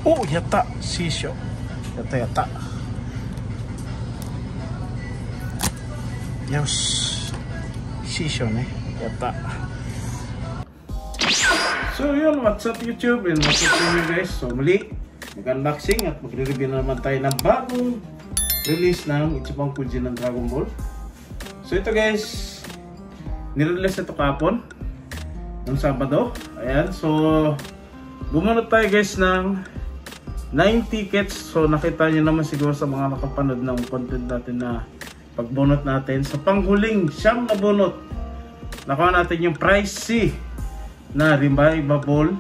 お、やった、C 賞やったやった。よし、 C 賞ね、やった。So yun, what's up YouTube and what's up to you guys. So muli, mag-unboxing at magre-review na naman tayo ng bagong release ng Ichiban Kuji ng Dragon Ball. So ito guys, nirelease ito kahapon ng Sabado. Ayan, so bumunot tayo guys ng 9 tickets. So nakita nyo naman siguro sa mga nakapanood ng content natin na pagbunot natin sa panghuling siyam na bunot, nakuha natin yung prize C na Revival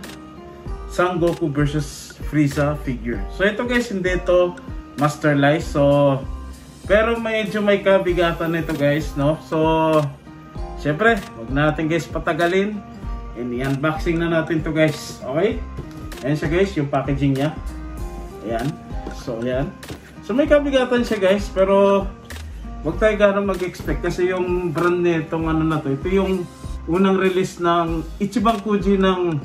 Son Goku vs Frieza figure. So ito guys, hindi ito Master Lice. So pero medyo may kabigatan nito guys, no? So syempre, wag natin guys patagalin, and i-unboxing na natin to guys. Okay? Ayan siya guys, yung packaging niya. Ayan. So ayan. So may kabigatan siya guys, pero wag tayo gano'ng mag-expect kasi yung brand nitong ano na to, ito yung unang release ng Ichiban Kuji ng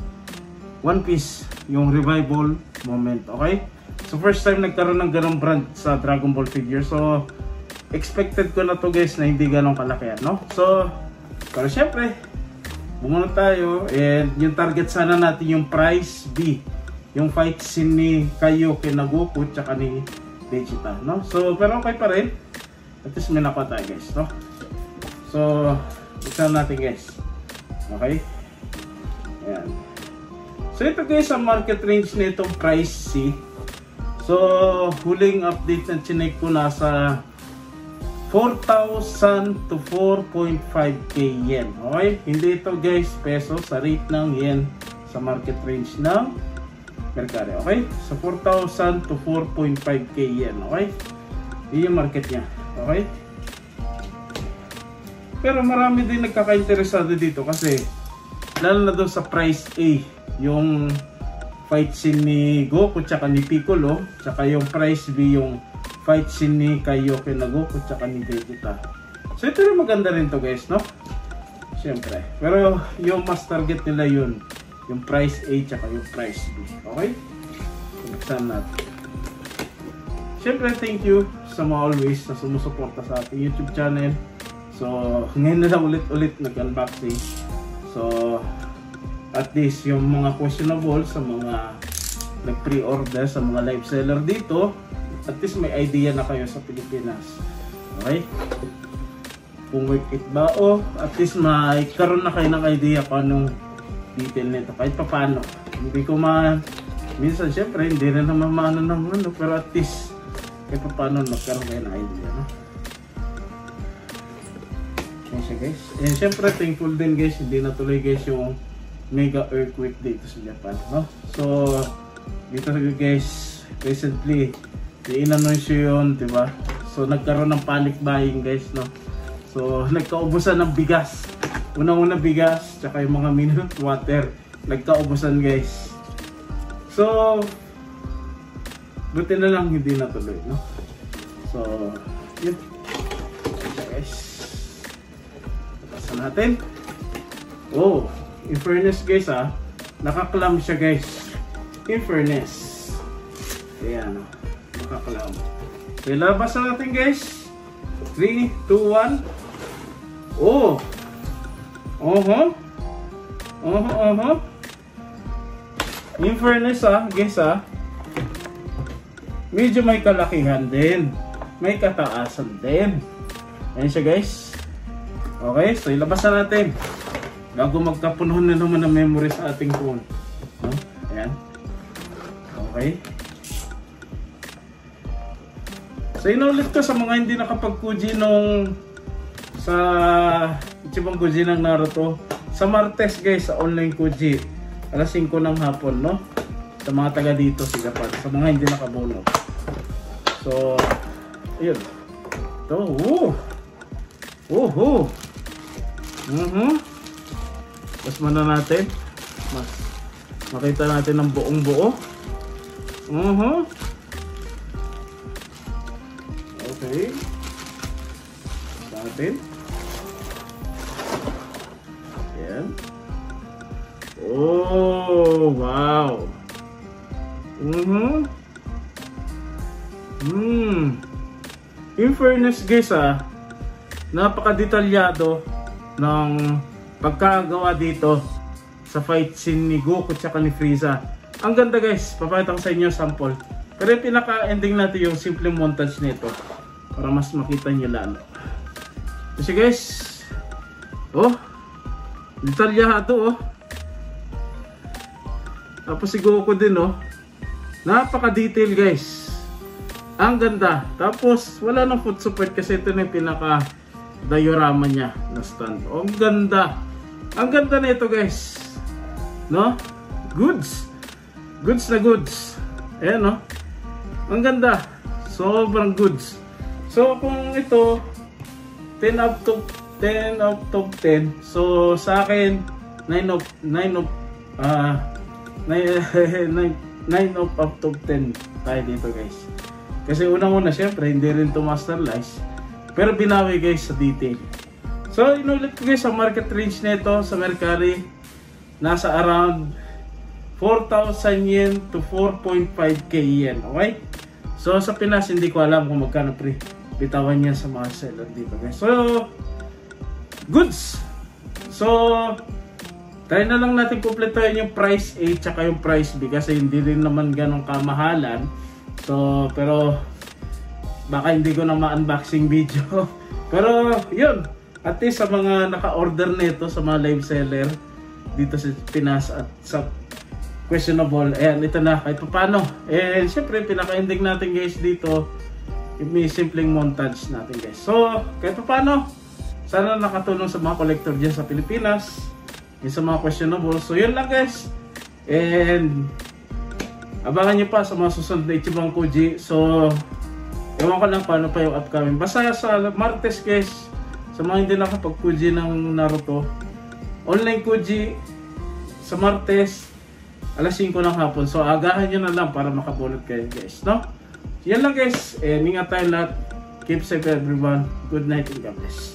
One Piece, yung Revival Moment. Okay? So first time nagkaroon ng ganong brand sa Dragon Ball figure. So expected ko na to guys na hindi ganong kalaki, no? So pero syempre bumunot tayo, and yung target sana natin yung prize B, yung fight scene ni Kaioken na Goku tsaka ni Vegeta, no? So pero okay pa rin, at least may nakuha tayo guys, no? So buksan natin guys. Okay? Ayan. So ito guys, ang market range nitong price C. So huling update na chinek ko, nasa 4,000 to 4.5k yen. Okay? Hindi ito guys peso, sa rate ng yen sa market range ng Mercari. Okay? So 4,000 to 4.5k yen. Okay? Yun yung market niya. Okay? Pero marami din nagkaka-interesado dito kasi lalo na doon sa price A, yung fight scene ni Goku tsaka ni Piccolo, tsaka yung price B, yung fight scene ni Kaioken na Goku tsaka ni Vegeta. So ito rin maganda rin to guys, no? Siyempre. Pero yung mas target nila yun, yung price A tsaka yung price B. Okay? Buksan natin. Siyempre, thank you sa mga always na sumusuporta sa ating YouTube channel. So ngayon na lang ulit nag-unboxing. So at least yung mga questionable sa mga nag-pre-order sa mga live seller dito, at least may idea na kayo sa Pilipinas. Okay? Kung worth it ba o at least may karoon na kayo ng idea kung anong detail nito. Kahit pa paano. Hindi ko minsan syempre hindi rin naman maano ng ano, pero at least kahit pa paano magkaroon kayo ng idea, no? Ayan siya guys. And syempre thankful din guys, hindi natuloy guys yung mega earthquake dito sa Japan, no? So dito guys, recently i-announce yun, diba? So nagkaroon ng panic buying guys, no? So nagkaubusan ng bigas, unang-una bigas tsaka yung mga mineral water, nagkaubusan guys. So buti na lang hindi natuloy, no? So yun guys, tapasan natin. Oh, in fairness guys, nakaklam siya guys, in fairness. Ayan, nakaklam. So ilabas na natin guys. 3, 2, 1. Oh, in fairness guys, medyo may kalakihan din, may kataasan din. Ayan siya guys. Okay, so ilabas na natin bago magkapunuhan na naman ng memory sa ating phone, no? Ayan. Okay. So inulit ko sa mga hindi nakapag-kuji nung sa Ichiban Kuji ng Naruto, sa Martes guys, sa online kuji alas 5 ng hapon, no? Sa mga taga dito, Sigapan. Sa mga hindi nakabunot. So, ayun. Ito, Mas mana natin. Mas makita natin ng buong buo. Okay. Sa atin. Yan. Oh, wow. In fairness guys, napaka-detalyado ng pagkagawa dito sa fight scene ni Goku at ni Frieza. Ang ganda guys, papakita ko sa inyo sample. Pero yung pinaka-ending natin yung simple montage nito para mas makita nyo lalo. Kasi guys, detalyado Tapos si Goku din napaka-detail guys. Ang ganda. Tapos wala nang foot support kasi ito na yung pinaka-diorama niya na stand. Ang ganda. Ang ganda na ito guys. No? Goods. Goods na goods. Ayan Ang ganda. Sobrang goods. So kung ito 10 out of 10. So sa akin 9 out of 10 tayo dito guys. Kasi unang-una syempre hindi rin to masterlize. Pero binawi guys sa detail. So inulit ko guys sa market range nito sa Mercari. Nasa around 4,000 yen to 4.5k yen. Okay? So sa Pinas hindi ko alam kung magkano bitawan niya sa mga seller dito guys. So goods. So try na lang natin kumpletuhin yung price A tsaka yung price B kasi hindi rin naman ganong kamahalan. So, pero baka hindi ko na ma-unboxing video. Pero yun, at least sa mga naka-order nito sa mga live seller dito sa Pinas at sa questionable, ayan, ito na kahit paano. And syempre, pinaka-ending natin guys dito yung may simpleng montage natin guys. So, kahit paano, sana nakatulong sa mga collector dyan sa Pilipinas, yung sa mga questionable. So, yun lang guys. And abangan nyo pa sa mga susunod na Ichiban Kuji. So, ewan ko lang paano pa yung upcoming. Basta sa Martes guys, sa mga hindi nakapag-Kuji ng Naruto, online Kuji sa Martes, alas 5 ng hapon. So, agahan nyo na lang para makabunot kayo guys. No? Yan lang guys. Ingat tayo lahat. Keep safe everyone. Good night and God bless.